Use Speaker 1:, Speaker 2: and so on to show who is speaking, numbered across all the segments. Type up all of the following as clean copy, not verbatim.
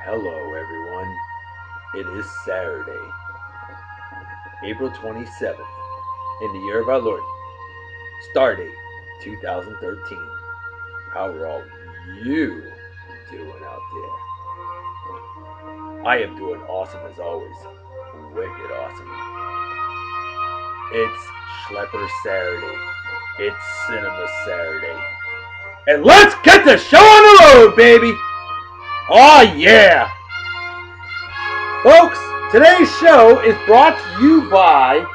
Speaker 1: Hello, everyone. It is Saturday, April 27th, in the year of our Lord, Stardate 2013. How are all you doing out there? I am doing awesome as always. Wicked awesome. It's Schlepper Saturday. It's Cinema Saturday. And let's get the show on the road, baby! Oh, yeah! Folks, today's show is brought to you by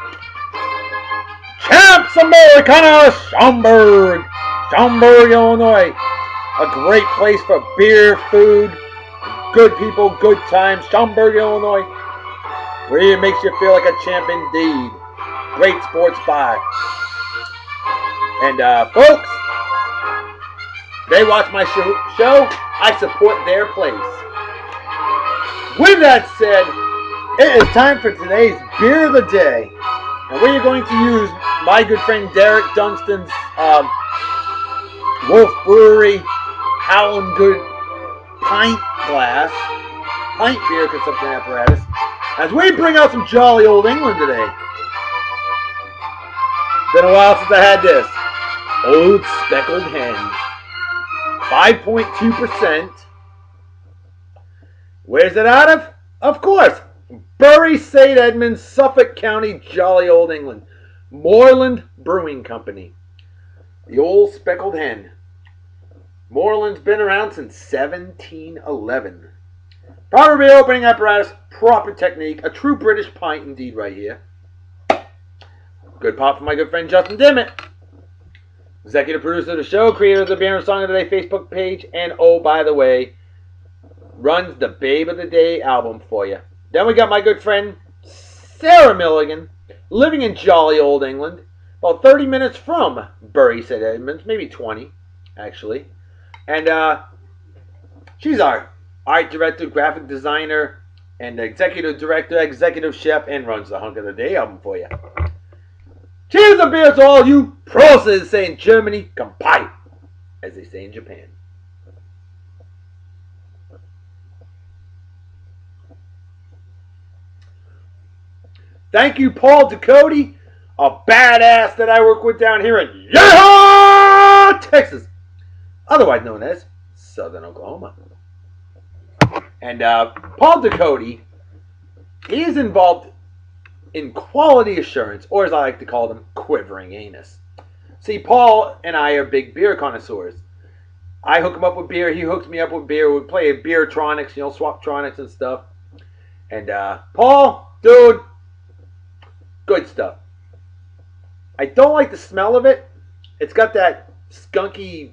Speaker 1: Champs Americana Schaumburg, Illinois. A great place for beer, food, good people, good times. Schaumburg, Illinois, where it makes you feel like a champ indeed. Great sports bar. And folks, they watch my show. I support their place. With that said, it is time for today's beer of the day. And we are going to use my good friend Derek Dunstan's Wolf Brewery Howlin' Good pint beer consumption apparatus, as we bring out some jolly old England today. Been a while since I had this. Old Speckled Hen. 5.2%. Where's it out of? Of course, Bury St. Edmunds, Suffolk County, jolly old England. Morland Brewing Company. The Old Speckled Hen. Morland's been around since 1711. Proper beer opening apparatus, proper technique, a true British pint indeed right here. Good pop from my good friend Justin Dimmitt. Executive producer of the show, creator of the Beer and Song of the Day Facebook page, and oh, by the way, runs the Babe of the Day album for you. Then we got my good friend Sarah Milligan, living in jolly old England, about 30 minutes from Bury St. Edmunds, maybe 20, actually. And she's our art director, graphic designer, and executive director, executive chef, and runs the Hunk of the Day album for you. Cheers and beers to all you pros, as they say in Germany, Kampai, as they say in Japan. Thank you, Paul Ducote, a badass that I work with down here in Yeehaw, Texas, otherwise known as Southern Oklahoma. And Paul Ducote, he is involved in quality assurance, or as I like to call them, quivering anus. See, Paul and I are big beer connoisseurs. I hook him up with beer, he hooks me up with beer. We play beertronics, swaptronics and stuff. And Paul, dude, good stuff. I don't like the smell of it. It's got that skunky,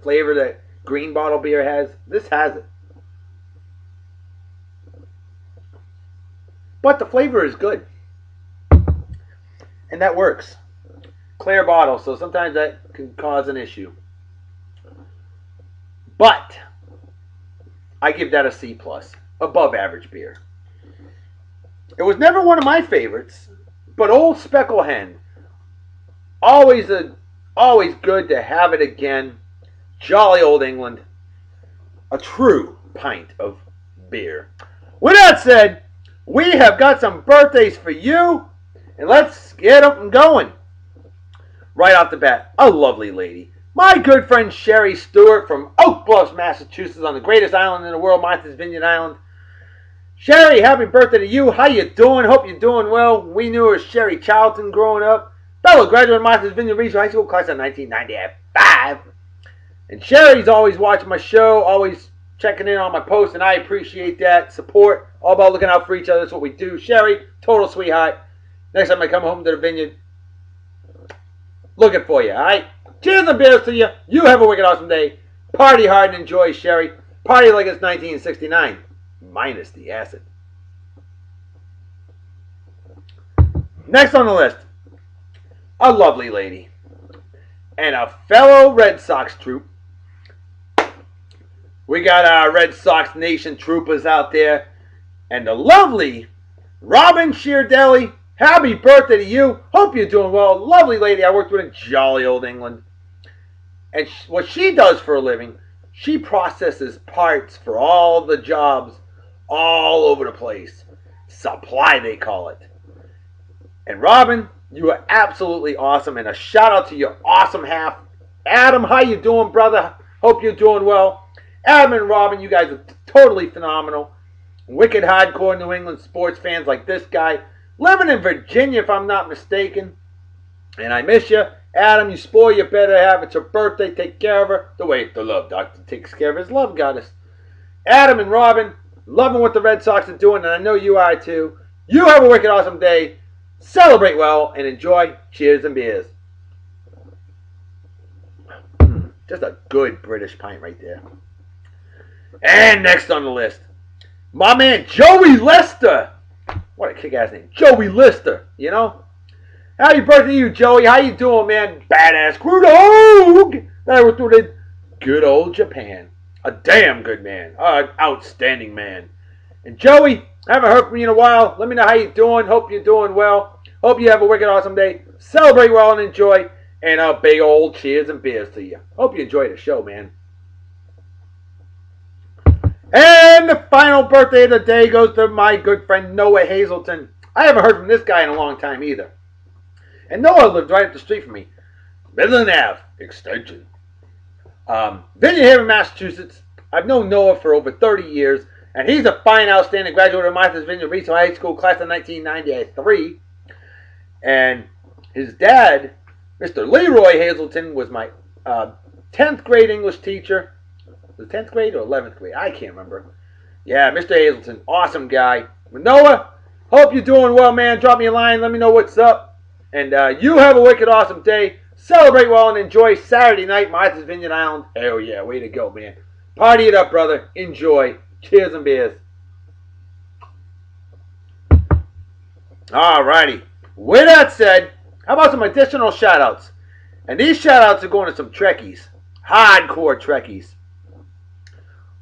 Speaker 1: flavor that green bottle beer has. This has it. But the flavor is good. And that works. Clear bottle, so sometimes that can cause an issue. But I give that a C+, above average beer. It was never one of my favorites, but Old Speckled Hen, always good to have it again. Jolly old England, a true pint of beer. With that said, we have got some birthdays for you, and let's get them going. Right off the bat, a lovely lady. My good friend Sherry Stewart from Oak Bluffs, Massachusetts, on the greatest island in the world, Martha's Vineyard Island. Sherry, happy birthday to you. How you doing? Hope you're doing well. We knew her as Sherry Charlton growing up. Fellow graduate of Martha's Vineyard Regional High School, class of 1995. And Sherry's always watching my show, always checking in on my posts, and I appreciate that support. All about looking out for each other. That's what we do. Sherry, total sweetheart. Next time I come home to the vineyard, looking for you, all right? Cheers and beers to you. You have a wicked awesome day. Party hard and enjoy, Sherry. Party like it's 1969, minus the acid. Next on the list, a lovely lady and a fellow Red Sox troop. We got our Red Sox Nation troopers out there. And the lovely Robyn Sheardelli, happy birthday to you. Hope you're doing well. Lovely lady I worked with in jolly old England. And what she does for a living, She processes parts for all the jobs all over the place. Supply, they call it. And Robyn, you are absolutely awesome. And a shout out to your awesome half. Adam, how you doing, brother? Hope you're doing well. Adam and Robyn, you guys are totally phenomenal. Wicked hardcore New England sports fans like this guy. Living in Virginia, if I'm not mistaken. And I miss you. Adam, you spoil your better half. It's her birthday. Take care of her. The way the love doctor takes care of his love goddess. Adam and Robyn, loving what the Red Sox are doing, and I know you are too. You have a wicked awesome day. Celebrate well and enjoy. Cheers and beers. Just a good British pint right there. And next on the list, my man Joey Lister. What a kick-ass name. Joey Lister, you know? Happy birthday to you, Joey. How you doing, man? Badass crew dog. That was through the good old Japan. A damn good man. An outstanding man. And Joey, I haven't heard from you in a while. Let me know how you're doing. Hope you're doing well. Hope you have a wicked awesome day. Celebrate well and enjoy. And a big old cheers and beers to you. Hope you enjoy the show, man. And the final birthday of the day goes to my good friend Noah Hazelton. I haven't heard from this guy in a long time either. And Noah lived right up the street from me. Midland Ave Extension. Vineyard Haven, Massachusetts. I've known Noah for over 30 years. And he's a fine, outstanding graduate of Martha's Vineyard Regional High School, class of 1993. And his dad, Mr. Leroy Hazelton, was my 10th grade English teacher. The 10th grade or 11th grade? I can't remember. Yeah, Mr. Hazelton, awesome guy. Noah, hope you're doing well, man. Drop me a line. Let me know what's up. And you have a wicked awesome day. Celebrate well and enjoy Saturday night, Martha's Vineyard Island. Hell yeah, way to go, man. Party it up, brother. Enjoy. Cheers and beers. Alrighty. With that said, how about some additional shout-outs? And these shout-outs are going to some Trekkies. Hardcore Trekkies.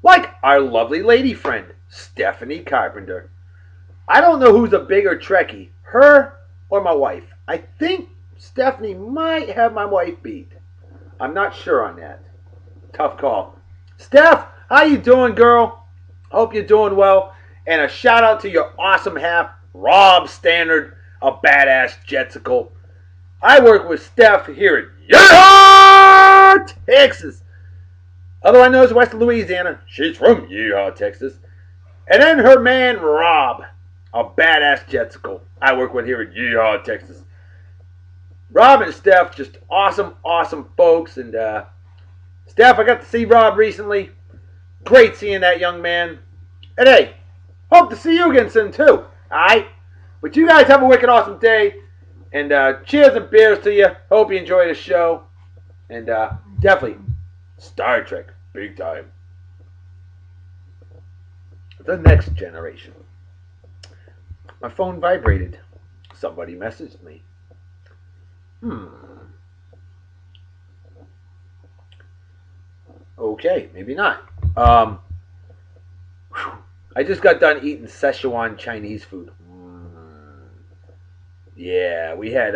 Speaker 1: Like our lovely lady friend, Stephanie Carpenter. I don't know who's a bigger Trekkie, her or my wife. I think Stephanie might have my wife beat. I'm not sure on that. Tough call. Steph, how you doing, girl? Hope you're doing well. And a shout out to your awesome half, Rob Standard, a badass jetsicle. I work with Steph here at Yeehaw, Texas. Otherwise known as West Louisiana. She's from Yeehaw, Texas. And then her man, Rob, a badass jetsicle. I work with here at Yeehaw, Texas. Rob and Steph, just awesome, awesome folks. And Steph, I got to see Rob recently. Great seeing that young man. And hey, hope to see you again soon too. Alright? But you guys have a wicked awesome day. And cheers and beers to you. Hope you enjoy the show. And definitely Star Trek, big time. The Next Generation. My phone vibrated. Somebody messaged me. Okay, maybe not. I just got done eating Szechuan Chinese food. Yeah, we had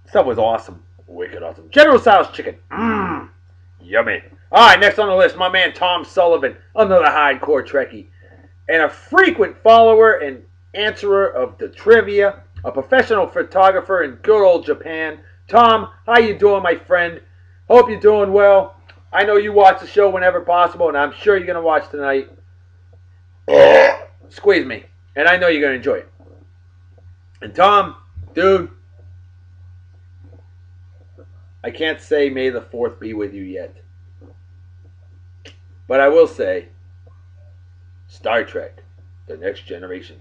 Speaker 1: stuff was awesome. Wicked awesome. General Tso's chicken. Yummy. Alright, next on the list, my man Tom Sullivan, another hardcore Trekkie. And a frequent follower and answerer of the trivia. A professional photographer in good old Japan. Tom, how you doing, my friend? Hope you're doing well. I know you watch the show whenever possible, and I'm sure you're going to watch tonight. Squeeze me. And I know you're going to enjoy it. And Tom, dude, I can't say may the 4th be with you yet. But I will say, Star Trek, The Next Generation.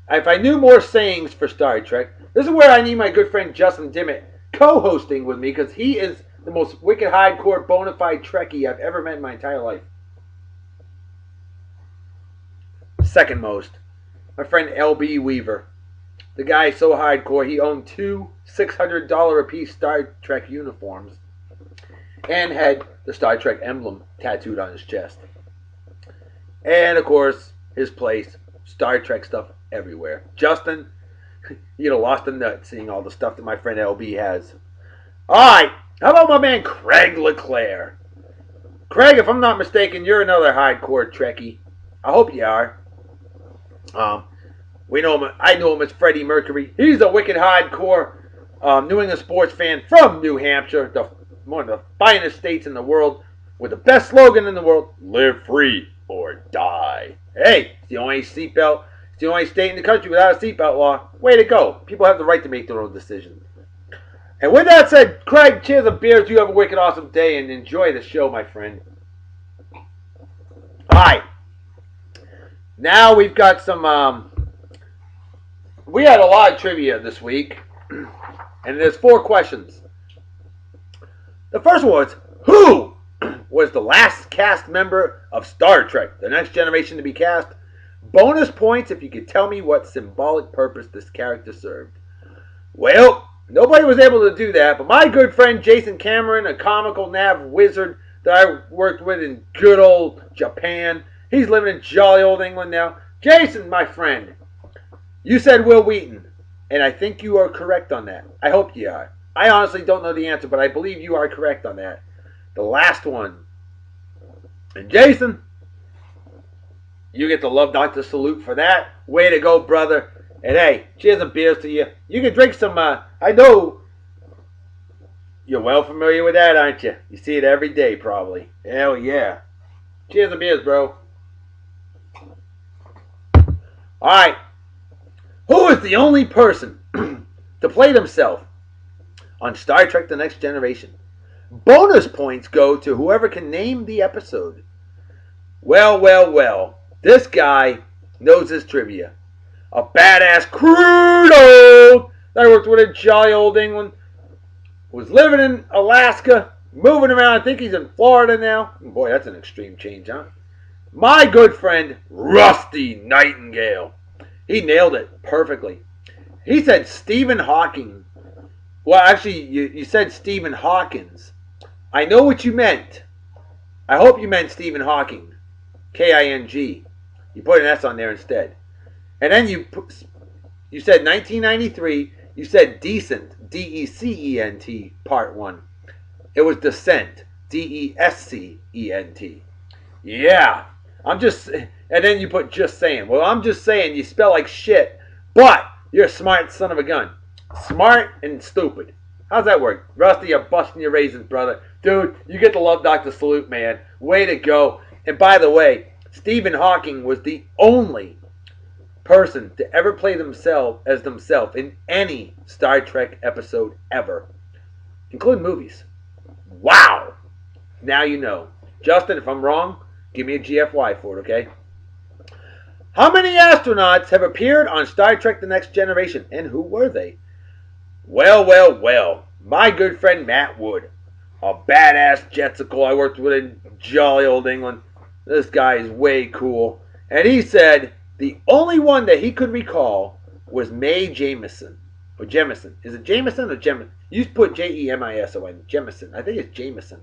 Speaker 1: If I knew more sayings for Star Trek, this is where I need my good friend Justin Dimmitt co-hosting with me, because he is the most wicked hardcore bona fide Trekkie I've ever met in my entire life. Second most, my friend LB Weaver. The guy is so hardcore, he owned 2 $600 a piece Star Trek uniforms and had the Star Trek emblem tattooed on his chest. And of course, his place, Star Trek stuff everywhere. Justin, you'd have lost a nut seeing all the stuff that my friend LB has. Alright, How about my man Craig LeClaire? Craig, if I'm not mistaken, you're another hardcore Trekkie. I hope you are. We know him. I know him as Freddie Mercury. He's a wicked hardcore New England sports fan from New Hampshire, one of the finest states in the world, with the best slogan in the world: "Live free or die." Hey, it's the only seatbelt. It's the only state in the country without a seatbelt law. Way to go! People have the right to make their own decisions. And with that said, Craig, cheers of beers. You have a wicked awesome day and enjoy the show, my friend. Alright. Now we've got some, we had a lot of trivia this week. And there's 4 questions. The first one was, who was the last cast member of Star Trek, The Next Generation to be cast? Bonus points if you could tell me what symbolic purpose this character served. Well, nobody was able to do that, but my good friend Jason Cameron, a comical nav wizard that I worked with in good old Japan, he's living in jolly old England now. Jason, my friend, you said Will Wheaton, and I think you are correct on that. I hope you are. I honestly don't know the answer, but I believe you are correct on that. The last one. And Jason, you get the Love Doctor salute for that. Way to go, brother. And hey, cheers and beers to you. You can drink some, I know you're well familiar with that, aren't you? You see it every day, probably. Hell yeah. Cheers and beers, bro. Alright. Who is the only person to play themselves on Star Trek The Next Generation? Bonus points go to whoever can name the episode. Well. This guy knows his trivia. A badass crudo that I worked with in jolly old England. Was living in Alaska, moving around. I think he's in Florida now. Boy, that's an extreme change, huh? My good friend, Rusty Nightingale. He nailed it perfectly. He said Stephen Hawking. Well, actually, you said Stephen Hawkins. I know what you meant. I hope you meant Stephen Hawking. K-I-N-G. You put an S on there instead. And then you said 1993. You said Decent. D-E-C-E-N-T. Part 1. It was Descent. D-E-S-C-E-N-T. Yeah. And then you put just saying. Well, I'm just saying you spell like shit, but you're a smart son of a gun. Smart and stupid. How's that work? Rusty, you're busting your raisins, brother. Dude, you get the Love Doctor salute, man. Way to go. And by the way, Stephen Hawking was the only person to ever play themselves in any Star Trek episode ever, including movies. Wow. Now you know. Justin, if I'm wrong, give me a GFY for it, okay? How many astronauts have appeared on Star Trek The Next Generation, and who were they? Well. My good friend Matt Wood, a badass jetsicle I worked with in jolly old England. This guy is way cool. And he said the only one that he could recall was Mae Jemison. Or Jemison. Is it Jameson or Jemison? You put J-E-M-I-S-O-N. Jemison. I think it's Jameson.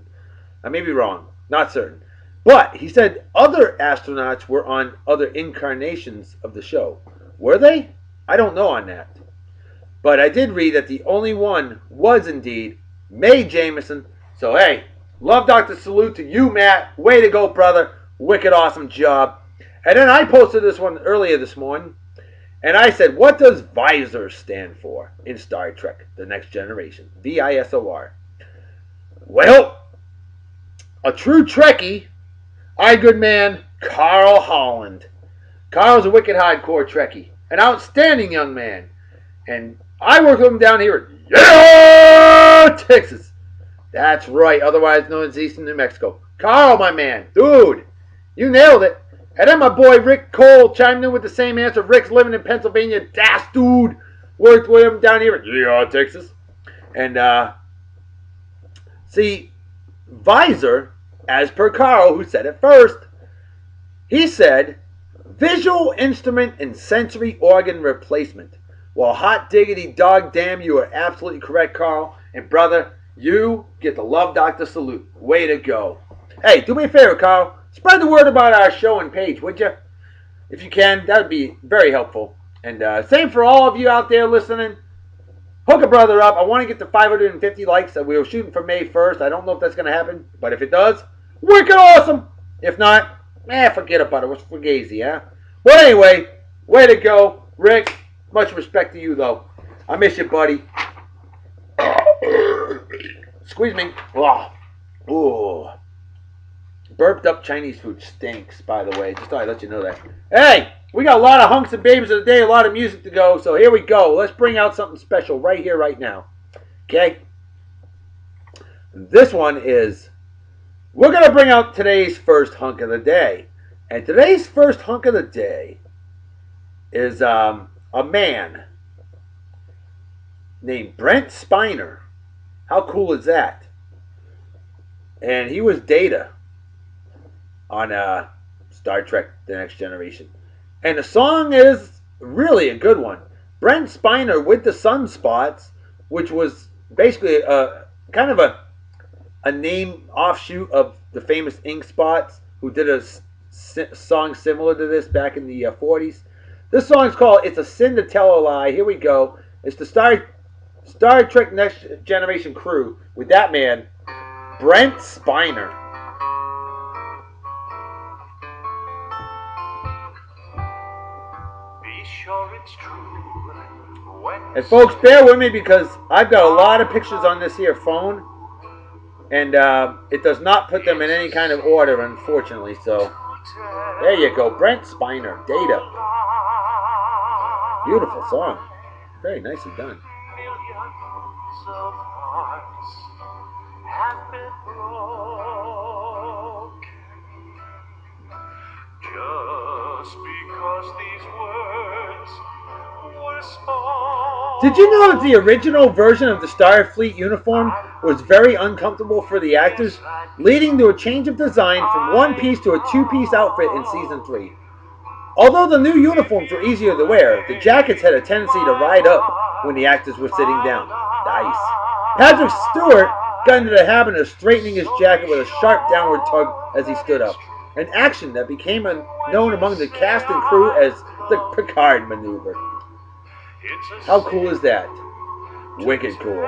Speaker 1: I may be wrong. Not certain. But he said other astronauts were on other incarnations of the show. Were they? I don't know on that. But I did read that the only one was indeed Mae Jemison. So hey, Love Doctor salute to you, Matt. Way to go, brother. Wicked awesome job. And then I posted this one earlier this morning. And I said, what does Visor stand for in Star Trek The Next Generation? V-I-S-O-R. Well, a true Trekkie, our good man, Carl Holland. Carl's a wicked hardcore Trekkie. An outstanding young man. And I worked with him down here in Texas. That's right, otherwise known as Eastern New Mexico. Carl, my man, dude, you nailed it. And then my boy Rick Cole chimed in with the same answer. Rick's living in Pennsylvania. Das dude. Worked with him down here in Texas. And, see, Visor, as per Carl, who said it first, he said, visual instrument and sensory organ replacement. Well, hot diggity dog damn, you are absolutely correct, Carl. And brother, you get the Love Doctor salute. Way to go. Hey, do me a favor, Carl. Spread the word about our show and page, would you? If you can, that would be very helpful. And same for all of you out there listening. hook a brother up. I want to get to 550 likes. We were shooting for May 1st. I don't know if that's going to happen, but if it does, wicked awesome. If not, forget about it. We're fugazi, huh? But anyway, way to go, Rick. Much respect to you, though. I miss you, buddy. Squeeze me. Oh. Ooh. Burped up Chinese food stinks, by the way. Just thought I'd let you know that. Hey, we got a lot of hunks and babies of the day, a lot of music to go. So here we go. Let's bring out something special right here, right now. Okay? This one is, we're going to bring out today's first hunk of the day. And today's first hunk of the day is a man named Brent Spiner. How cool is that? And he was Data on Star Trek The Next Generation. And the song is really a good one. Brent Spiner with the Sunspots, which was basically kind of a name offshoot of the famous Ink Spots, who did a song similar to this back in the 40s. This song's called It's a Sin to Tell a Lie. Here we go. It's the Star Trek Next Generation crew with that man, Brent Spiner.
Speaker 2: Be sure it's true.
Speaker 1: And folks, bear with me because I've got a lot of pictures on this here phone, and it does not put them in any kind of order, unfortunately. So there you go, Brent Spiner, Data. Beautiful song, very nicely done.
Speaker 2: Millions of hearts have been broken just because these words were spoken.
Speaker 1: Did you know that the original version of the Starfleet uniform was very uncomfortable for the actors, leading to a change of design from one-piece to a two-piece outfit in Season 3? Although the new uniforms were easier to wear, the jackets had a tendency to ride up when the actors were sitting down. Nice. Patrick Stewart got into the habit of straightening his jacket with a sharp downward tug as he stood up, an action that became known among the cast and crew as the Picard maneuver. How cool is that? Wicked cool.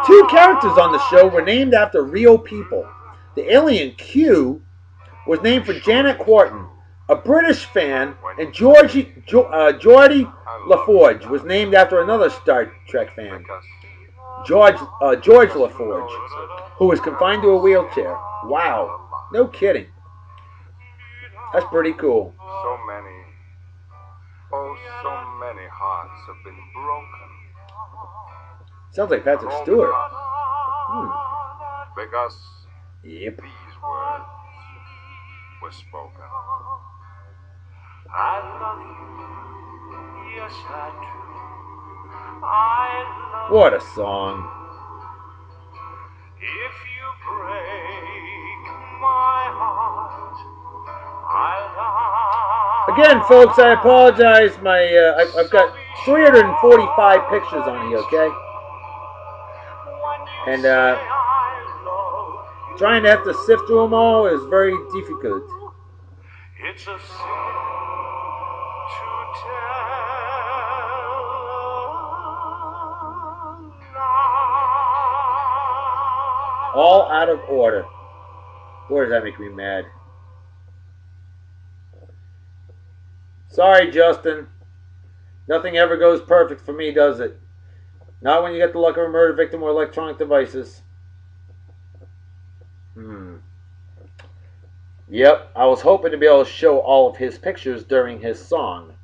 Speaker 1: Two characters on the show were named after real people. The alien Q was named for Janet Quarton, a British fan, and Geordie LaForge was named after another Star Trek fan, George LaForge, who was confined to a wheelchair. Wow, no kidding. That's pretty cool.
Speaker 2: So many hearts have been broken.
Speaker 1: Sounds like Patrick Stewart.
Speaker 2: Because
Speaker 1: Yep.
Speaker 2: these words were spoken. I love you, yes I do. I love
Speaker 1: What a song.
Speaker 2: If you break my heart, I love.
Speaker 1: Again, folks, I apologize. I've got 345 pictures on here, okay? And trying to have to sift through them all is very difficult.
Speaker 2: It's a sin to tell a lie.
Speaker 1: All out of order. Boy, does that make me mad. Sorry, Justin. Nothing ever goes perfect for me, does it? Not when you get the luck of a murder victim or electronic devices. Yep, I was hoping to be able to show all of his pictures during his song.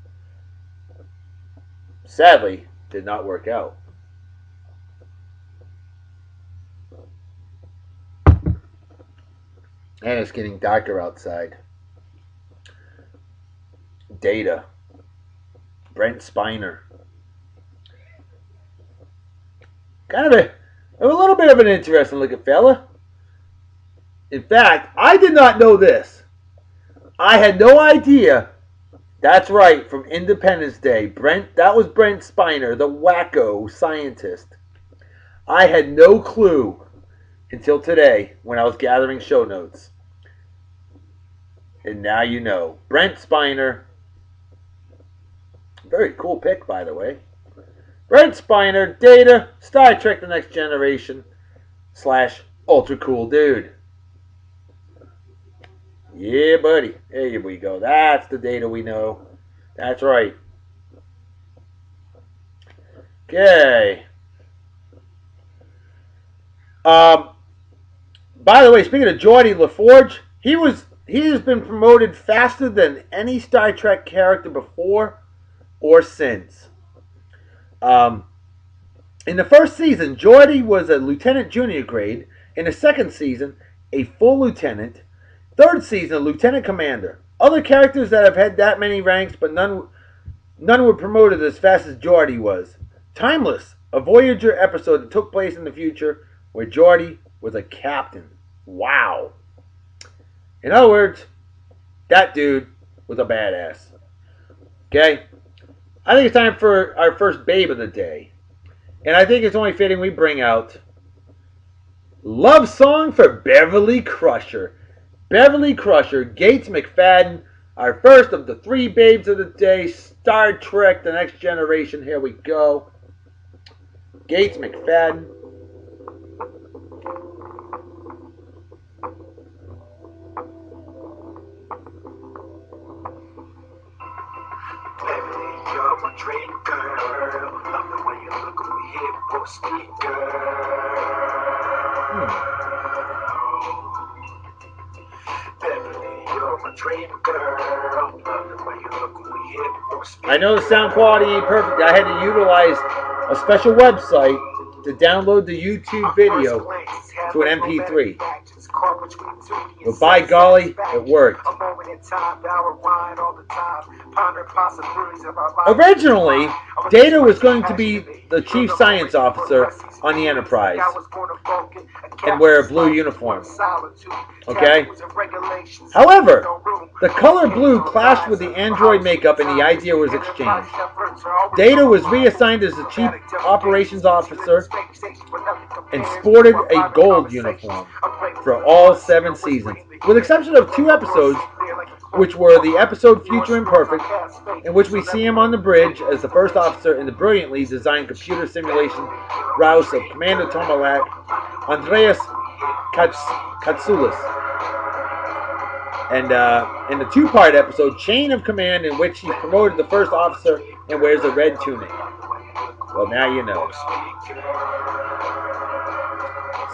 Speaker 1: Sadly, did not work out. And it's getting darker outside. Data. Brent Spiner. Kind of a little bit of an interesting looking fella. In fact, I did not know this. I had no idea. That's right, from Independence Day. That was Brent Spiner, the wacko scientist. I had no clue until today when I was gathering show notes. And now you know. Brent Spiner. Very cool pick, by the way. Red Spiner, Data, Star Trek The Next Generation / Ultra Cool Dude. Yeah, buddy. There we go. That's the Data we know. That's right. Okay. By the way, speaking of Geordi LaForge, he has been promoted faster than any Star Trek character before or since. In the first season, Geordi was a lieutenant junior grade. In the second season, a full lieutenant. Third season, a lieutenant commander. Other characters that have had that many ranks, but none were promoted as fast as Geordi was. Timeless, a Voyager episode that took place in the future where Geordi was a captain. Wow. In other words, that dude was a badass. Okay? I think it's time for our first babe of the day. And I think it's only fitting we bring out Love Song for Beverly Crusher. Beverly Crusher, Gates McFadden, our first of the 3 babes of the day, Star Trek The Next Generation. Here we go. Gates McFadden.
Speaker 2: You're my dream girl. Love the way you look when we hit for speed, girl. Beverly, you're my dream girl. Love the way you look when we hit for speed.
Speaker 1: I know the sound quality ain't perfect. I had to utilize a special website to download the YouTube video to an MP3. But by golly, it worked. Originally, Data was going to be the chief science officer on the Enterprise and wear a blue uniform. Okay? However, the color blue clashed with the android makeup and the idea was exchanged. Data was reassigned as the chief operations officer and sported a gold uniform for all 7 seasons, with the exception of 2 episodes, which were the episode Future Imperfect, in which we see him on the bridge as the first officer in the brilliantly designed computer simulation rouse of Commander Tomalak, Andreas Katsoulis, and in the 2-part episode Chain of Command, in which he's promoted the first officer and wears a red tunic. Well, now you know.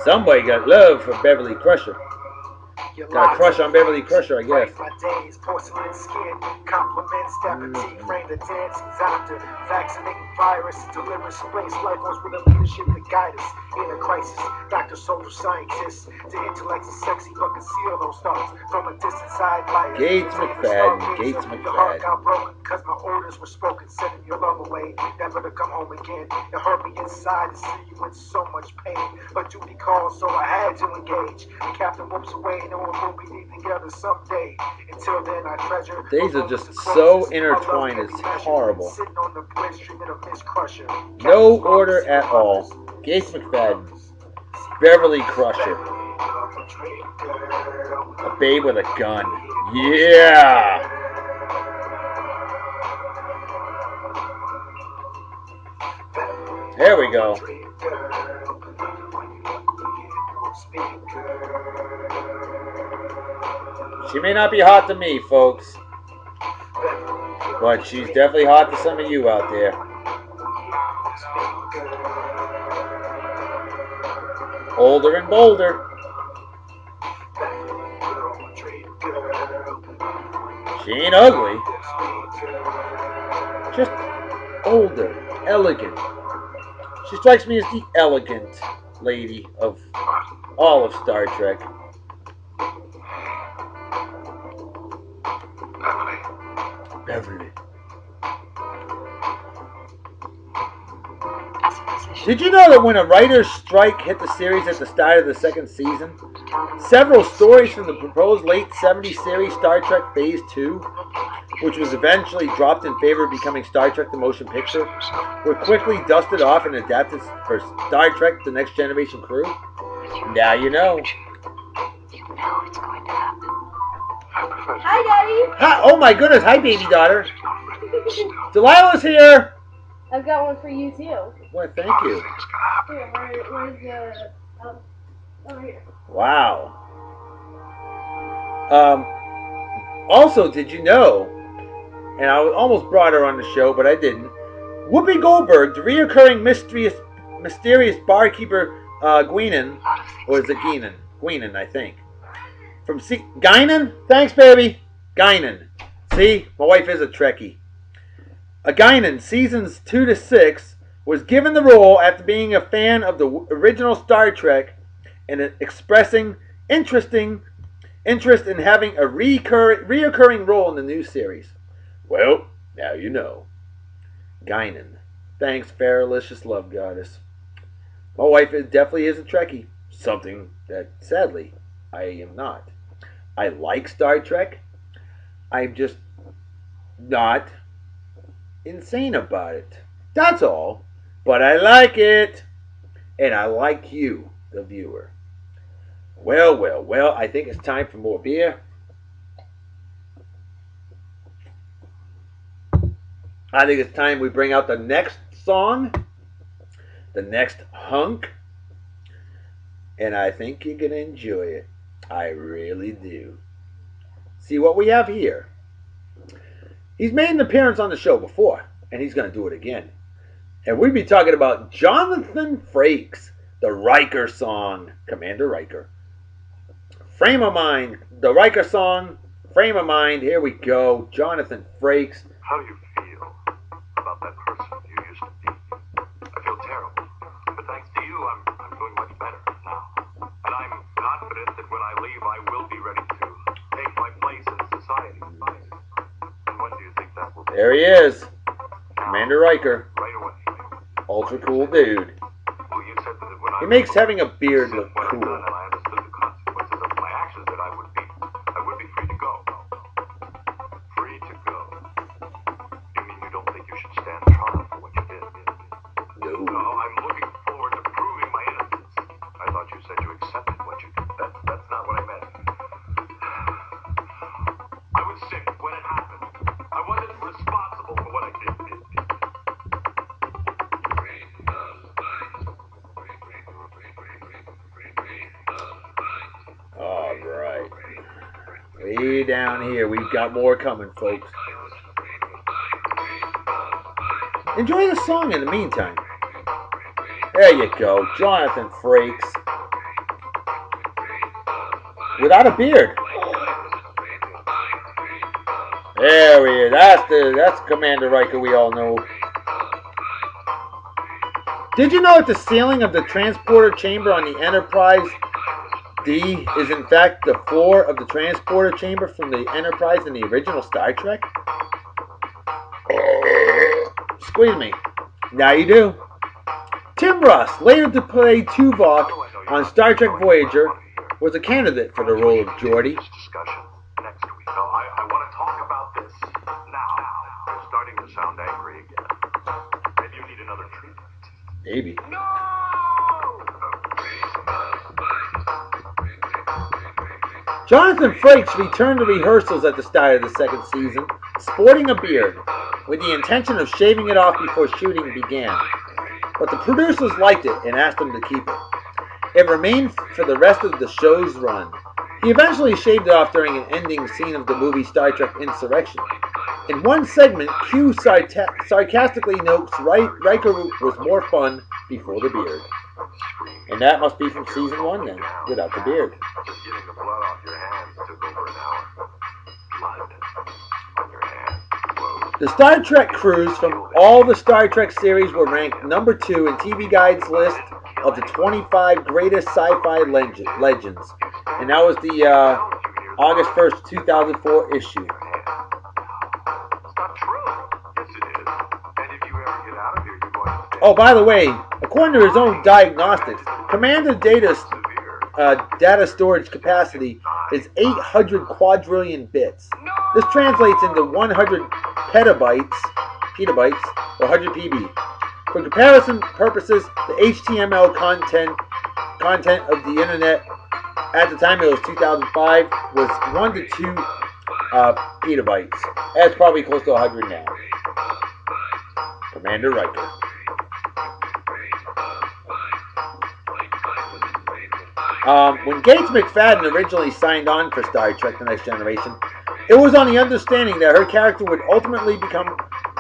Speaker 1: Somebody got love for Beverly Crusher. Got a crush on Beverly Crusher, I guess.
Speaker 2: Porcelain skin, compliments, dapper teeth, frame the dancing doctor, vaccinating virus, delivering space life force with a leadership to guide us in a crisis. Dr. Social Scientist, the intellect is sexy, but conceal those thoughts from a distant side light.
Speaker 1: Gates McFadden, Gates
Speaker 2: Your heart
Speaker 1: McFadden.
Speaker 2: got broken, cause my orders were spoken, sending your love away, never to come home again. It hurt me inside to see you in so much pain, but duty called, so I had to engage. The captain whoops away, knowing we'll be together someday. Until then, I treasure.
Speaker 1: These are just so intertwined, it's horrible. No order at all. Gates McFadden, Beverly Crusher, a babe with a gun. Yeah! There we go. She may not be hot to me, folks, but she's definitely hot to some of you out there. Older and bolder. She ain't ugly. Just older, elegant. She strikes me as the elegant lady of all of Star Trek. Beverly. Did you know that when a writer's strike hit the series at the start of the 2nd season, several stories from the proposed late 70s series Star Trek Phase 2, which was eventually dropped in favor of becoming Star Trek The Motion Picture, were quickly dusted off and adapted for Star Trek The Next Generation crew? Now you know.
Speaker 3: You know it's going to happen.
Speaker 4: Hi, Daddy.
Speaker 1: Hi, oh my goodness, hi baby daughter. Delilah's here.
Speaker 4: I've got one for you too.
Speaker 1: Well, thank you.
Speaker 4: Here, where's the... over here.
Speaker 1: Wow. Also, did you know, and I almost brought her on the show, but I didn't, Whoopi Goldberg, the reoccurring mysterious barkeeper Guinan, or is it Guinan? Guinan, I think. From Guinan? Thanks, baby. Guinan. See, my wife is a Trekkie. Guinan, seasons 2 to 6, was given the role after being a fan of the original Star Trek and expressing interest in having a reoccurring role in the new series. Well, now you know. Guinan. Thanks, Farrelicious Love Goddess. My wife definitely is a Trekkie. Something that, sadly, I am not. I like Star Trek. I'm just not insane about it. That's all. But I like it. And I like you, the viewer. Well, I think it's time for more beer. I think it's time we bring out the next song, the next hunk, and I think you're going to enjoy it. I really do. See what we have here. He's made an appearance on the show before, and he's going to do it again. And we'll be talking about Jonathan Frakes, the Riker song, Commander Riker. Frame of Mind, the Riker song, Frame of Mind, here we go. Jonathan Frakes.
Speaker 5: How do you feel about that person you used to be? I feel terrible. But thanks to you, I'm doing much better now. And I'm confident that when I leave, I will be ready to take my place in society. And when do you think that will be?
Speaker 1: There he is. Commander Riker.
Speaker 5: Right away.
Speaker 1: Ultra cool dude.
Speaker 5: Well, you said that when
Speaker 1: He makes having a beard look cool.
Speaker 5: And I understood the consequences of my actions, that I would be free to go. Free to go. You mean you don't think you should stand trial for what you did?
Speaker 1: No.
Speaker 5: No, I'm looking forward to proving my innocence. I thought you said you accepted what you did. That's not what I meant. I was sick when it happened. I wasn't responsible for what I did.
Speaker 1: All right. Way down here, we've got more coming, folks. Enjoy the song in the meantime. There you go, Jonathan Frakes. Without a beard. There he is. That's Commander Riker we all know. Did you know that the ceiling of the transporter chamber on the Enterprise D is in fact the floor of the transporter chamber from the Enterprise in the original Star Trek? Squeeze me. Now you do. Tim Russ, later to play Tuvok on Star Trek Voyager, was a candidate for the role of Geordi.
Speaker 5: This discussion next week. No, I want to talk about this now. You're starting to sound angry again. Maybe you need another treatment.
Speaker 1: Maybe.
Speaker 5: No!
Speaker 1: Jonathan Frakes returned to rehearsals at the start of the second season, sporting a beard, with the intention of shaving it off before shooting began. But the producers liked it and asked him to keep it. It remained for the rest of the show's run. He eventually shaved it off during an ending scene of the movie Star Trek Insurrection. In one segment, Q sarcastically notes Riker was more fun before the beard. And that must be from season 1 then, without the beard.
Speaker 5: Just getting the blood off your hands took over an hour. Blood on your hands. Whoa.
Speaker 1: The Star Trek crews from all the Star Trek series were ranked number 2 in TV Guide's list of the 25 greatest sci-fi legends. And that was the August 1st, 2004 issue.
Speaker 5: It's not true. Yes, it is. And if you ever get out of here, you're going to stay.
Speaker 1: Oh, by the way, according to his own diagnostics, Commander Data's data storage capacity is 800 quadrillion bits. This translates into 100 petabytes, or 100 PB. For comparison purposes, the HTML content of the internet at the time it was 2005 was 1 to 2 petabytes. That's probably close to 100 now. Commander Riker. When Gates McFadden originally signed on for Star Trek The Next Generation, it was on the understanding that her character would ultimately become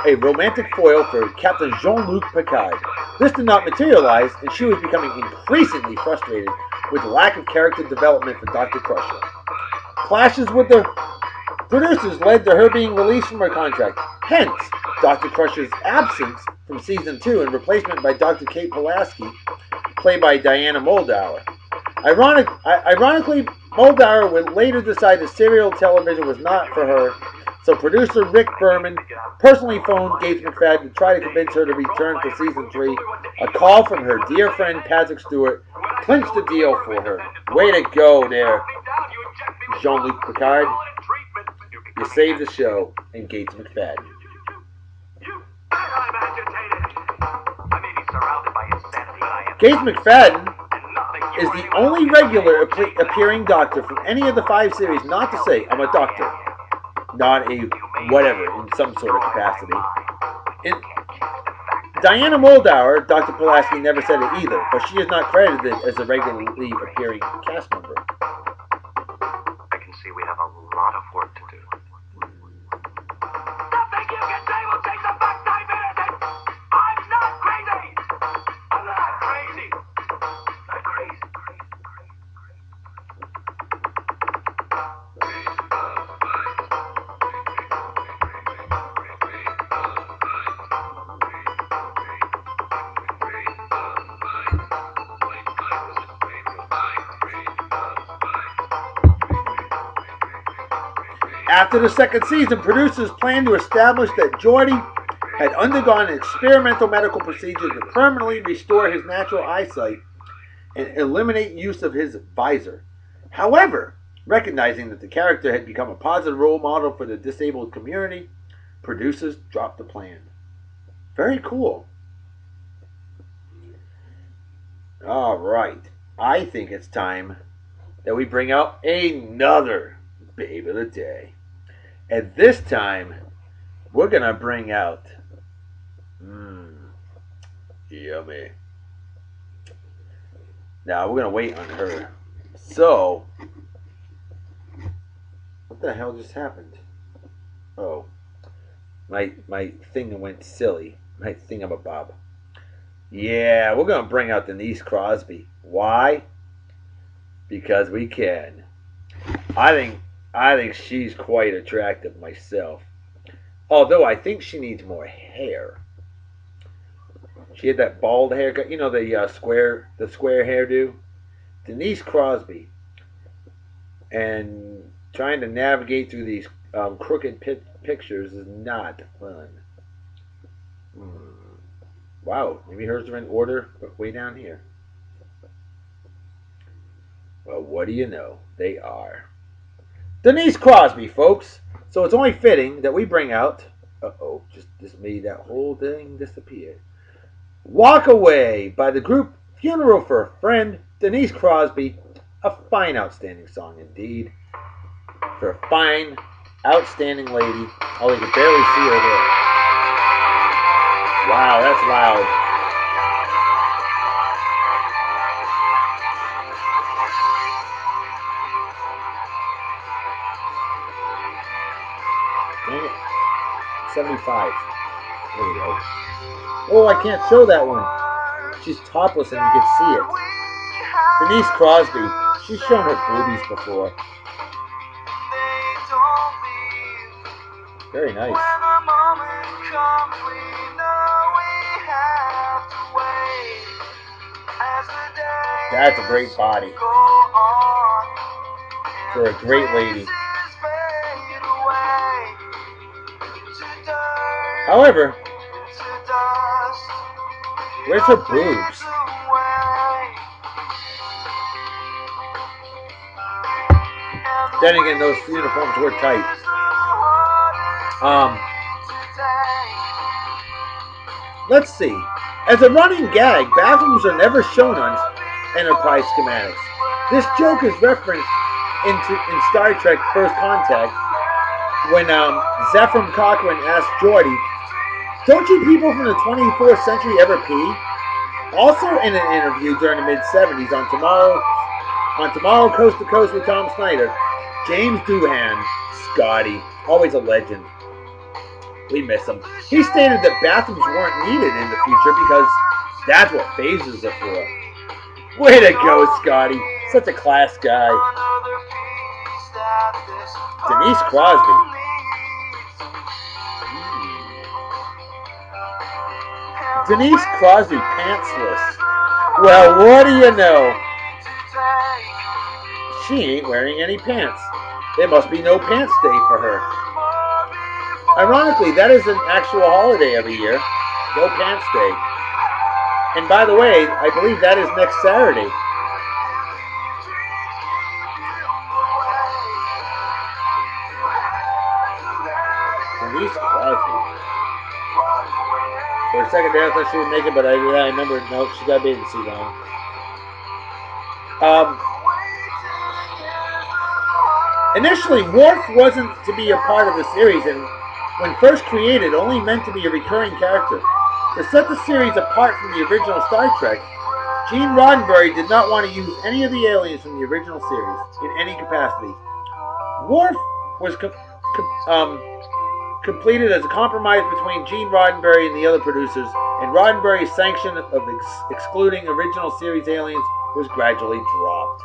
Speaker 1: a romantic foil for Captain Jean-Luc Picard. This did not materialize, and she was becoming increasingly frustrated with the lack of character development for Dr. Crusher. Clashes with the producers led to her being released from her contract. Hence, Dr. Crusher's absence from Season 2 and replacement by Dr. Kate Pulaski, played by Diana Muldaur. Ironically, Muldaur would later decide that serial television was not for her, so producer Rick Berman personally phoned Gates McFadden to try to convince her to return for Season 3. A call from her dear friend Patrick Stewart clinched the deal for her. Way to go there, Jean-Luc Picard. You saved the show, and Gates McFadden. Gates McFadden is the only regular appearing doctor from any of the 5 series not to say, "I'm a doctor," not a whatever in some sort of capacity. Diana Muldaur, Dr. Pulaski, never said it either, but she is not credited as a regularly appearing cast member.
Speaker 5: I can see we have a lot of work to do. Nothing you can say will change the fact I'm innocent! I'm not crazy! I'm not crazy! Not crazy.
Speaker 1: After the second season, producers planned to establish that Geordi had undergone an experimental medical procedure to permanently restore his natural eyesight and eliminate use of his visor. However, recognizing that the character had become a positive role model for the disabled community, producers dropped the plan. Very cool. All right. I think it's time that we bring out another babe of the day. And this time, we're going to bring out... yummy. Now, we're going to wait on her. So, what the hell just happened? Oh, my thing went silly. My thingamabob. Yeah, we're going to bring out Denise Crosby. Why? Because we can. I think she's quite attractive myself. Although I think she needs more hair. She had that bald haircut, you know, the square hairdo. Denise Crosby, and trying to navigate through these crooked pictures is not fun. Wow, maybe hers are in order, but way down here. Well, what do you know? They are. Denise Crosby, folks. So it's only fitting that we bring out... just made that whole thing disappear. Walk Away by the group Funeral for a Friend, Denise Crosby. A fine, outstanding song indeed. For a fine, outstanding lady. Oh, you can barely see her there. Wow, that's loud. Dang it. 75. There we go. Oh, I can't show that one. She's topless and you can see it. Denise Crosby. She's shown her boobies before. Very nice. That's a great body. For a great lady. However, where's her boobs? Then again, those uniforms were tight. Let's see. As a running gag, bathrooms are never shown on Enterprise schematics. This joke is referenced in Star Trek First Contact when Zefram Cochrane asked Geordi Don't you people from the 24th century ever pee? Also in an interview during the mid-70s on Tomorrow Coast to Coast with Tom Snyder, James Doohan, Scotty, always a legend. We miss him. He stated that bathrooms weren't needed in the future because that's what phasers are for. Way to go, Scotty. Such a class guy. Denise Crosby. Denise Crosby, pantsless. Well, what do you know? She ain't wearing any pants. There must be no pants day for her. Ironically, that is an actual holiday every year. No Pants Day. And by the way, I believe that is next Saturday. Denise Crosby. For a second there, I thought she was naked, but I remember, no, she got a bathing suit on. Initially, Worf wasn't to be a part of the series, and when first created, only meant to be a recurring character. To set the series apart from the original Star Trek, Gene Roddenberry did not want to use any of the aliens from the original series in any capacity. Worf was completed as a compromise between Gene Roddenberry and the other producers, and Roddenberry's sanction of excluding original series aliens was gradually dropped.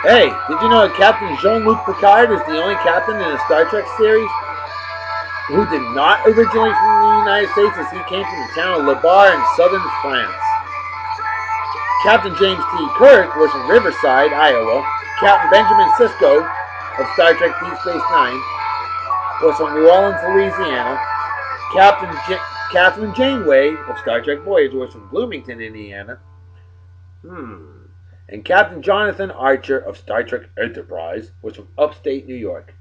Speaker 1: Hey, did you know that Captain Jean-Luc Picard is the only captain in a Star Trek series who did not originate from the United States, as he came from the town of Le Bar in southern France? Captain James T. Kirk was from Riverside, Iowa. Captain Benjamin Sisko of Star Trek Deep Space Nine was from New Orleans, Louisiana. Captain Catherine Janeway of Star Trek Voyager was from Bloomington, Indiana. And Captain Jonathan Archer of Star Trek Enterprise was from upstate New York.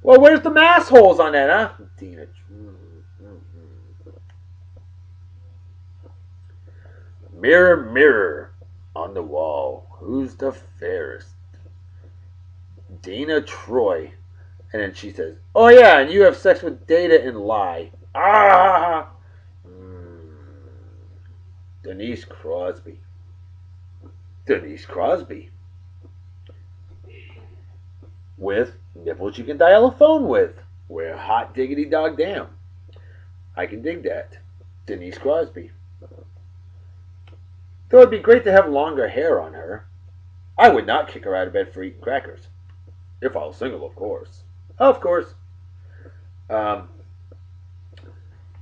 Speaker 1: Well, where's the mass holes on that, huh? Dina. Mirror, mirror on the wall, who's the fairest? Dana Troy. And then she says, oh yeah, and you have sex with Data and lie. Ah! Denise Crosby. Denise Crosby. With nipples you can dial a phone with. We're hot diggity dog damn. I can dig that. Denise Crosby. Though it'd be great to have longer hair on her. I would not kick her out of bed for eating crackers. If I was single, of course. Of course.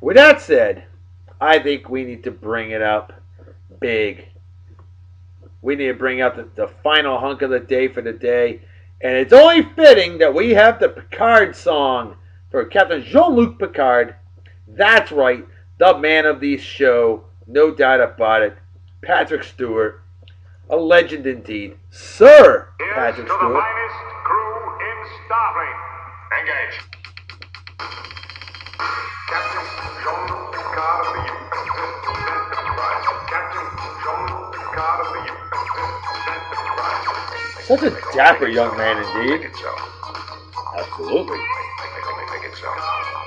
Speaker 1: With that said, I think we need to bring it up big. We need to bring out the final hunk of the day for the day. And it's only fitting that we have the Picard song for Captain Jean-Luc Picard. That's right, the man of the show, no doubt about it, Patrick Stewart. A legend indeed. Sir Patrick Stewart.
Speaker 5: To the finest crew in Starfleet. Engage. Captain Jean-Luc Picard of the USS Enterprise. Captain Jean-Luc Picard of the USS Enterprise.
Speaker 1: Such a dapper young man indeed.
Speaker 5: Make it so.
Speaker 1: Absolutely.
Speaker 5: Make it so.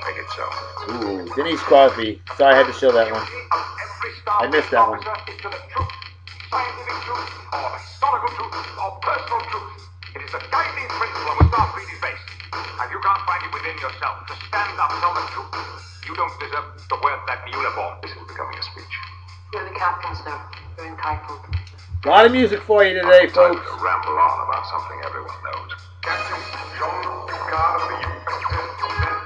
Speaker 5: Make it so.
Speaker 1: Ooh, Denise Crosby. Sorry I had to show that one. I missed that one.
Speaker 5: Scientific truth, or historical truth, or personal truth. It is a guiding principle on which Starfleet is based. And you can't find it within yourself to stand up and tell the truth. You don't deserve to wear that uniform. This is becoming a speech.
Speaker 3: You're the captain, sir. You're entitled.
Speaker 1: A lot of music for you today, folks.
Speaker 5: To ramble on about something everyone knows. Captain Jean-Luc Picard of the USS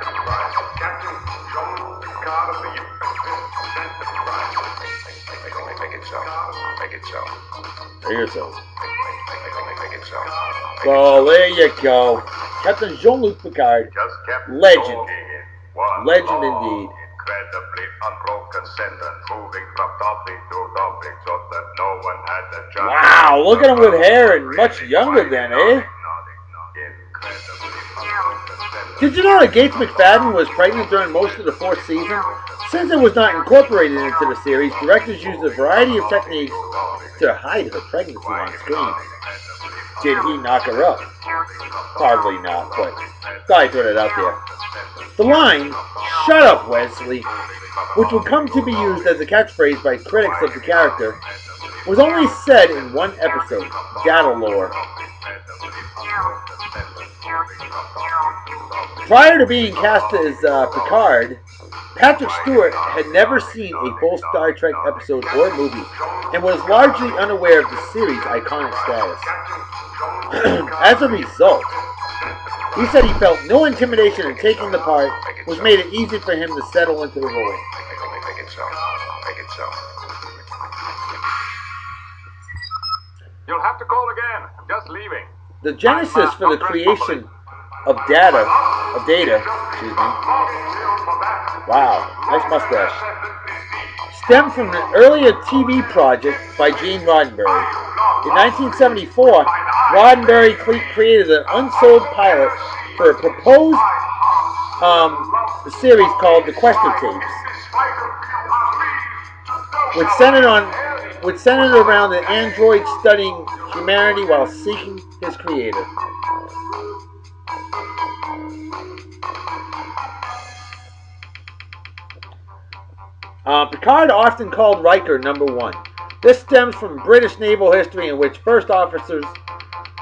Speaker 5: Enterprise. Captain Jean-Luc Picard of the USS Enterprise. Make it so. Make it so.
Speaker 1: There you go.
Speaker 5: Make it so.
Speaker 1: Well, there you go. Captain Jean-Luc Picard.
Speaker 5: Just kept
Speaker 1: Legend.
Speaker 5: talking in one
Speaker 1: Legend
Speaker 5: long,
Speaker 1: indeed.
Speaker 5: incredibly unbroken sentence, moving from topic to topic so that no one had the chance.
Speaker 1: Wow, look at him with hair and much younger then, eh? Did you know that Gates McFadden was pregnant during most of the fourth season? Since it was not incorporated into the series, directors used a variety of techniques to hide her pregnancy on screen. Did he knock her up? Probably not, but thought I'd throw that out there. The line, "Shut up, Wesley," which would come to be used as a catchphrase by critics of the character, was only said in one episode, Data Lore. Prior to being cast as Picard, Patrick Stewart had never seen a full Star Trek episode or movie and was largely unaware of the series' iconic status. As a result, he said he felt no intimidation in taking the part, which made it easy for him to settle into the role.
Speaker 5: Make it so. Make it so. You'll have to call again. Just leaving.
Speaker 1: The genesis for the creation of Data, wow, nice mustache, stemmed from an earlier TV project by Gene Roddenberry. In 1974, Roddenberry created an unsold pilot for a proposed series called The Questor Tapes, which centered around an android studying humanity while seeking his creator. Picard often called Riker number one. This stems from British naval history in which first officers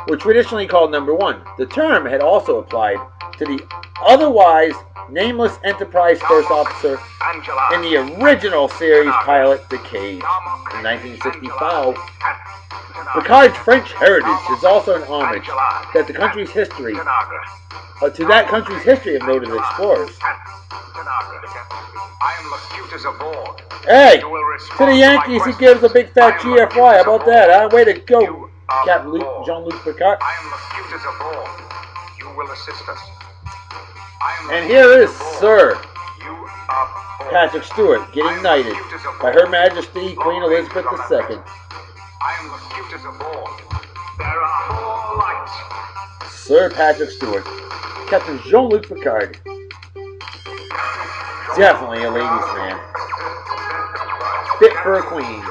Speaker 1: were traditionally called number one. The term had also applied to the otherwise nameless Enterprise first officer in the original series pilot The Cage in 1965. Picard's French heritage is also an homage to that country's history of noted explorers. Hey, to the Yankees, he gives a big fat GFY. How about that, huh? Way to go, Captain Jean-Luc Picard.
Speaker 5: I am the cute as a ball. You will assist us.
Speaker 1: And here is Sir Patrick Stewart getting knighted by Her Majesty Queen Elizabeth II.
Speaker 5: I am the cute as a ball. There are 4 lights.
Speaker 1: Sir Patrick Stewart, Captain Jean-Luc Picard. Definitely a ladies' man. Fit for a queen.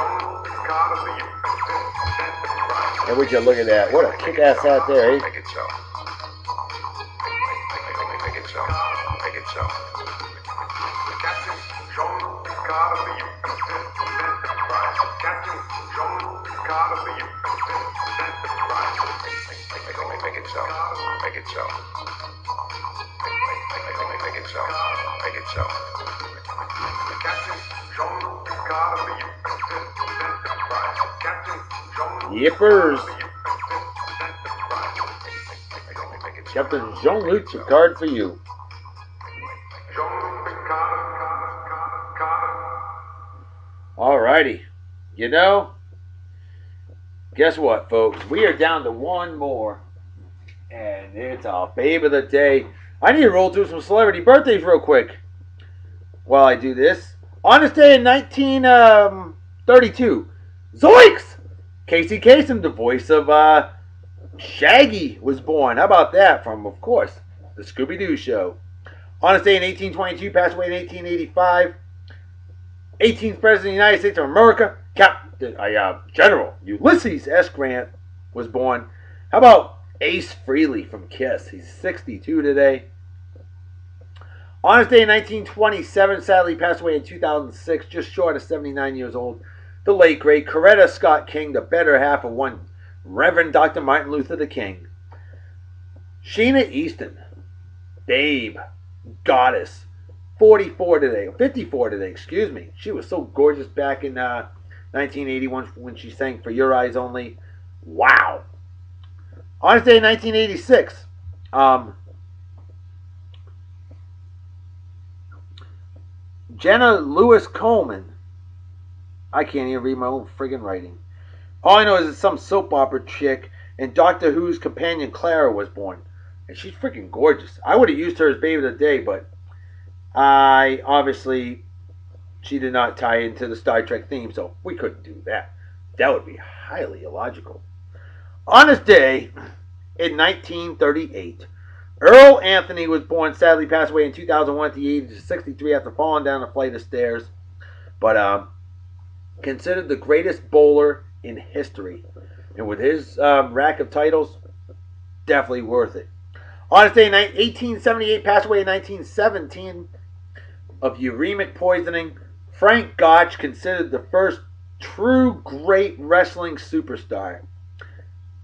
Speaker 1: And would you look at that? What a kick-ass hat there, eh?
Speaker 5: Make it so. Make it so. Make it so. Captain Jean-Luc Picard of the Enterprise. Captain Jean-Luc Picard of the Enterprise. Make it so. Make it so. Make it so. Make it so. Captain Jean-Luc Picard of the Enterprise. Captain Jean-Luc
Speaker 1: Yippers. Captain Jean-Luc Picard for you. Alrighty. You know, guess what, folks? We are down to one more. And it's a babe of the day. I need to roll through some celebrity birthdays real quick while I do this. On this day in 1932, Zoinks! Casey Kasem, the voice of Shaggy, was born. How about that? From, of course, the Scooby-Doo show. On this day in 1822, passed away in 1885, 18th President of the United States of America, General Ulysses S. Grant was born. How about Ace Frehley from Kiss? He's 62 today. On his day in 1927, sadly passed away in 2006, just short of 79 years old, the late, great Coretta Scott King, the better half of one Reverend Dr. Martin Luther the King. Sheena Easton, Babe, Goddess, 54 today, 54 today, excuse me. She was so gorgeous back in 1981 when she sang For Your Eyes Only. Wow. On his day in 1986, Jenna Lewis Coleman. I can't even read my own friggin' writing. All I know is that some soap opera chick and Doctor Who's companion Clara was born. And she's freaking gorgeous. I would have used her as babe of the day, but she did not tie into the Star Trek theme, so we couldn't do that. That would be highly illogical. On this day, in 1938, Earl Anthony was born, sadly passed away in 2001 at the age of 63 after falling down a flight of stairs. But considered the greatest bowler in history. And with his rack of titles, definitely worth it. On his day in 1878, passed away in 1917 of uremic poisoning. Frank Gotch, considered the first true great wrestling superstar.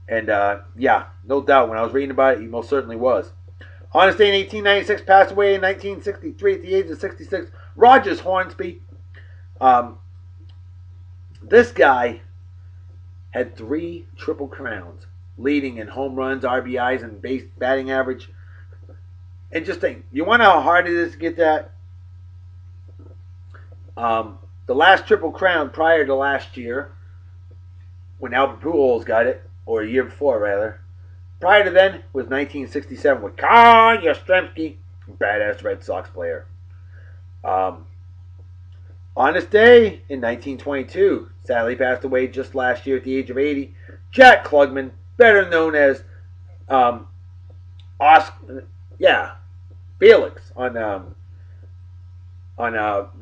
Speaker 1: And yeah, no doubt, when I was reading about it, he most certainly was. On his day in 1896, passed away in 1963 at the age of 66, Rogers Hornsby. This guy had 3 triple crowns, leading in home runs, RBIs, and base batting average. And just think, you want to know how hard it is to get that? The last triple crown prior to last year, when Albert Pujols got it, or a year before rather, prior to then was 1967 with Carl Yastrzemski, badass Red Sox player. On this day in 1922, sadly passed away just last year at the age of 80, Jack Klugman, better known as Felix on The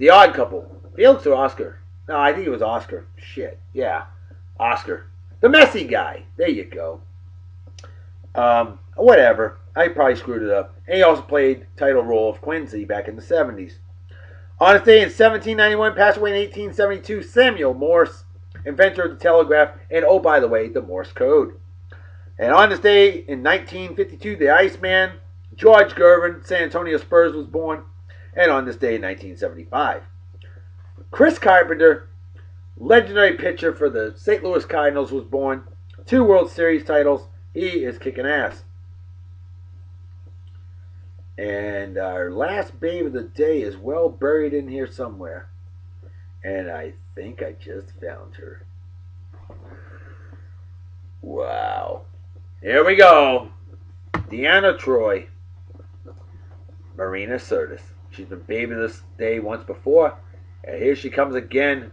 Speaker 1: Odd Couple. Felix or Oscar? No, I think it was Oscar. Shit, yeah, Oscar, the messy guy. There you go. Whatever. I probably screwed it up. And he also played title role of Quincy back in the 70s. On his day in 1791, passed away in 1872, Samuel Morse, inventor of the telegraph, and oh, by the way, the Morse code. And on this day in 1952, the Iceman, George Gervin, San Antonio Spurs, was born. And on this day in 1975, Chris Carpenter, legendary pitcher for the St. Louis Cardinals, was born. 2 World Series titles. He is kicking ass. And our last babe of the day is well buried in here somewhere. And I think I just found her. Wow. Here we go. Deanna Troy. Marina Sirtis. She's been baby of this day once before. And here she comes again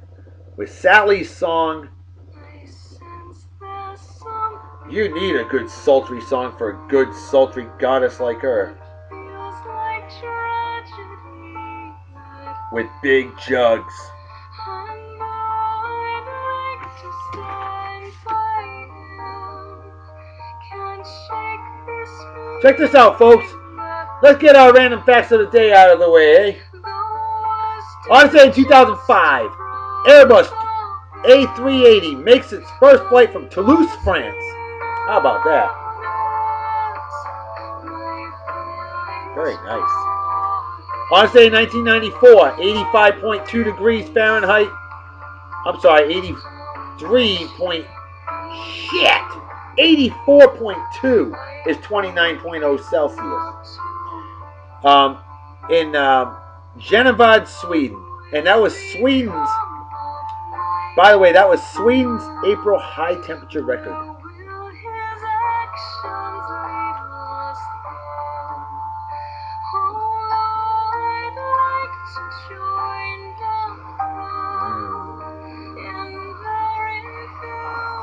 Speaker 1: with Sally's song. You need a good sultry song for a good sultry goddess like her. With big jugs. Check this out, folks. Let's get our random facts of the day out of the way, eh? On this day in 2005, Airbus A380 makes its first flight from Toulouse, France. How about that? Very nice. On this day in 1994, 85.2 degrees Fahrenheit. I'm sorry, 84.2 is 29.0 Celsius. In Genevad, Sweden. And that was Sweden's, by the way, that was Sweden's April high temperature record.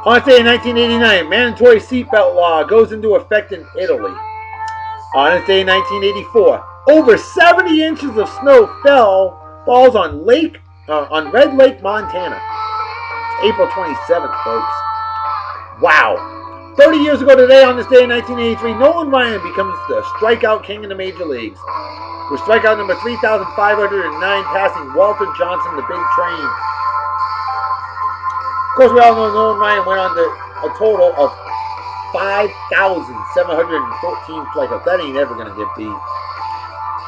Speaker 1: On this day in 1989, mandatory seatbelt law goes into effect in Italy. On this day in 1984, over 70 inches of snow falls on Red Lake, Montana. It's April 27th, folks. Wow. 30 years ago today, on this day in 1983, Nolan Ryan becomes the strikeout king in the major leagues, with strikeout number 3,509, passing Walter Johnson, the big train. Of course, we all know Nolan Ryan went on to a total of 5,714 strikeouts. That ain't ever going to get beat.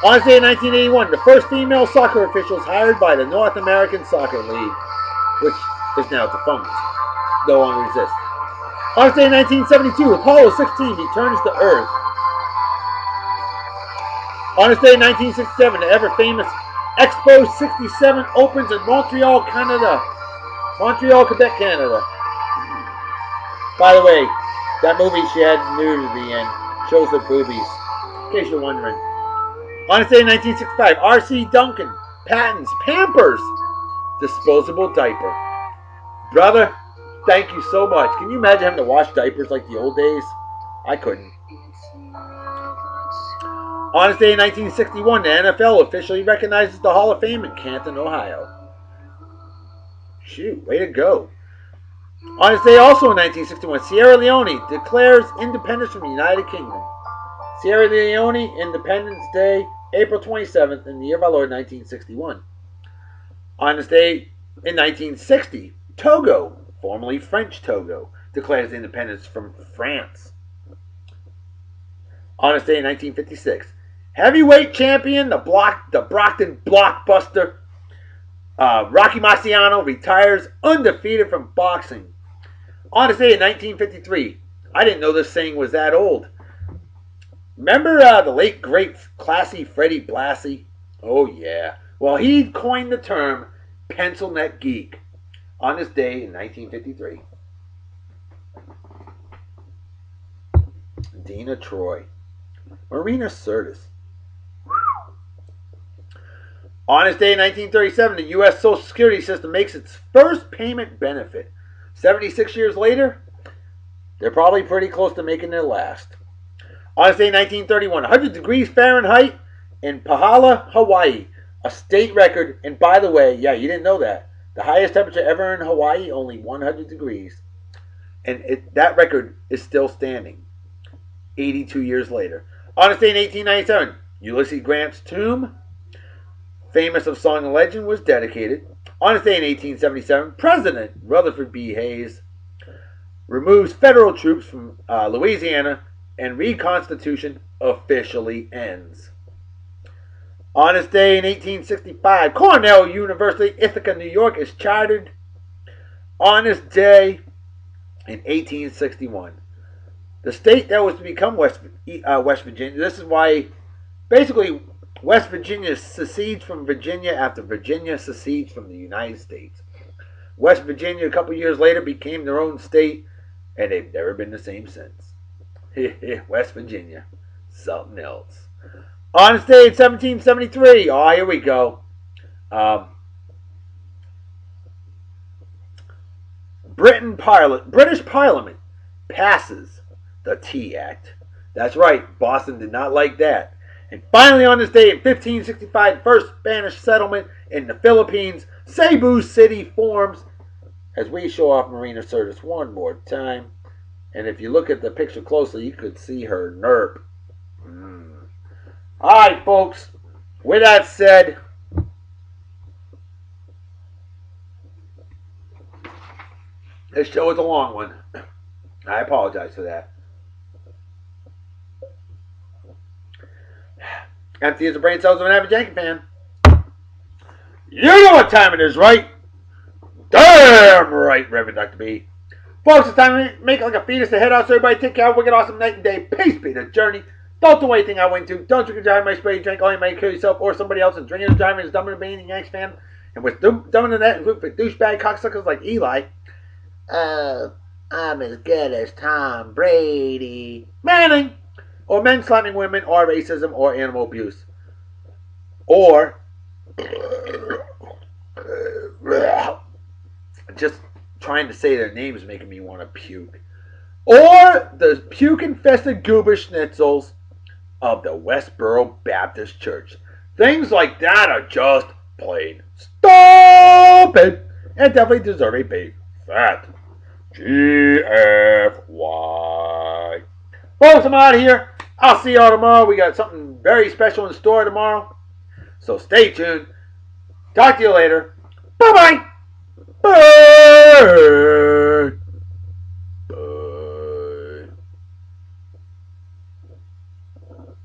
Speaker 1: On this day in 1981, the first female soccer officials hired by the North American Soccer League, which is now defunct, no longer exists. On this day in 1972, Apollo 16 returns to Earth. On this day in 1967, the ever-famous Expo 67 opens in Montreal, Canada. Montreal, Quebec, Canada. By the way, that movie she had nudity in shows her boobies, in case you're wondering. On this day in 1965, R.C. Duncan patents Pampers disposable diaper. Brother, thank you so much. Can you imagine having to wash diapers like the old days? I couldn't. On this day in 1961, the NFL officially recognizes the Hall of Fame in Canton, Ohio. Shoot, way to go. On this day also in 1961, Sierra Leone declares independence from the United Kingdom. Sierra Leone Independence Day, April 27th in the year of our Lord 1961. On this day in 1960, Togo, formerly French Togo, declares independence from France. On this day in 1956, heavyweight champion, the Brockton blockbuster, Rocky Marciano retires undefeated from boxing. On this day in 1953, I didn't know this saying was that old. Remember the late great classy Freddie Blassie? Oh yeah. Well, he coined the term pencil neck geek on this day in 1953. Dina Troy. Marina Sirtis. On this day in 1937, the U.S. Social Security system makes its first payment benefit. 76 years later, they're probably pretty close to making their last. On this day in 1931, 100 degrees Fahrenheit in Pahala, Hawaii. A state record, and by the way, yeah, you didn't know that. The highest temperature ever in Hawaii, only 100 degrees. And that record is still standing 82 years later. On this day in 1897, Ulysses Grant's tomb, famous of song and legend, was dedicated. On this day in 1877, President Rutherford B. Hayes removes federal troops from Louisiana, and Reconstitution officially ends. On this day in 1865, Cornell University, Ithaca, New York, is chartered. On this day in 1861, the state that was to become West Virginia. This is why, basically, West Virginia secedes from Virginia after Virginia secedes from the United States. West Virginia, a couple years later, became their own state, and they've never been the same since. West Virginia, something else. On this day in 1773, oh, here we go. British Parliament passes the Tea Act. That's right, Boston did not like that. And finally on this day in 1565, the first Spanish settlement in the Philippines, Cebu City forms, as we show off Marina Sirtis one more time. And if you look at the picture closely, you could see her nerp. Alright, folks, with that said, this show is a long one. I apologize for that. Empty as the brain cells of an average Yankee fan. You know what time it is, right? Damn right, Reverend Dr. B. Folks, it's time to make like a fetus to head out, so everybody take care of a wicked awesome night and day. Peace be the journey. Don't do anything I went to. Don't drink and drive my spray. Drink all you may kill yourself or somebody else. And drinking and driving is dumber than being a Yanks fan. And with dumber than that, and for douchebag cocksuckers like Eli. I'm as good as Tom Brady. Manning! Or men slamming women, or racism, or animal abuse. Or just trying to say their names making me want to puke. Or the puke-infested goober schnitzels of the Westboro Baptist Church. Things like that are just plain stupid and definitely deserve a big fat GFY. Folks, I'm out of here. I'll see y'all tomorrow. We got something very special in store tomorrow. So stay tuned. Talk to you later. Bye-bye. Bye.